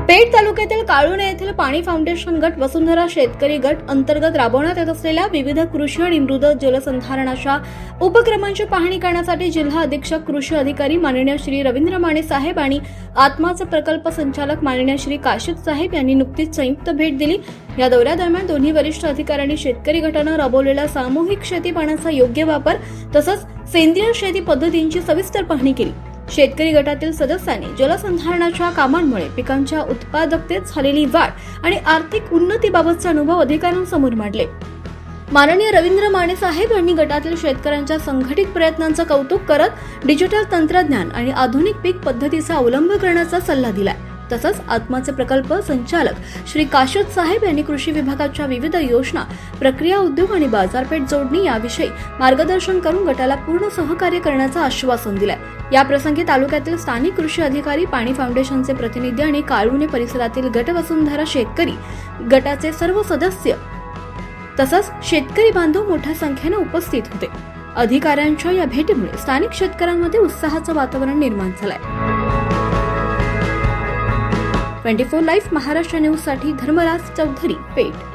पेठ तालुक्यातील काळुणे येथील पाणी फाउंडेशन गट, वसुंधरा शेतकरी गट अंतर्गत राबवण्यात येत असलेल्या विविध कृषी आणि मृद जलसंधारणाच्या उपक्रमांची पाहणी करण्यासाठी जिल्हा अधीक्षक कृषी अधिकारी माननीय श्री रवींद्र माने साहेब आणि आत्माचे प्रकल्प संचालक माननीय श्री काशीद साहेब यांनी नुकतीच संयुक्त भेट दिली। या दौऱ्यादरम्यान दोन्ही वरिष्ठ अधिकाऱ्यांनी शेतकरी गटानं राबवलेल्या सामूहिक शेती पाण्याचा योग्य वापर तसंच सेंद्रिय शेती पद्धतींची सविस्तर पाहणी केली। शेतकरी गटातील सदस्यांनी जलसंधारणाच्या कामांमुळे पिकांच्या उत्पादकतेत झालेली वाढ आणि आर्थिक उन्नतीबाबतचे अनुभव अधिकाऱ्यांसमोर मांडले। माननीय रवींद्र माने साहेब यांनी गटातील शेतकऱ्यांच्या संघटित प्रयत्नांचं कौतुक करत डिजिटल तंत्रज्ञान आणि आधुनिक पीक पद्धतीचा अवलंब करण्याचा सल्ला दिला। तसंच आत्माचे प्रकल्प संचालक श्री काशीद साहेब यांनी कृषी विभागाच्या विविध योजना, प्रक्रिया उद्योग आणि बाजारपेठ जोडणी याविषयी मार्गदर्शन करून गटाला पूर्ण सहकार्य करण्याचं आश्वासन दिलंय। या प्रसंगी तालुक्यातील स्थानिक कृषी अधिकारी, पाणी फाउंडेशनचे प्रतिनिधी आणि काळुणे परिसरातील गट वसुंधरा शेतकरी गटाचे सर्व सदस्य तसंच शेतकरी बांधव मोठ्या संख्येने उपस्थित होते। अधिकाऱ्यांच्या या भेटीमुळे स्थानिक शेतकऱ्यांमध्ये उत्साहाचं वातावरण निर्माण झालंय। 24 लाईव्ह महाराष्ट्र न्यूज साठी धर्मराज चौधरी, पेठ।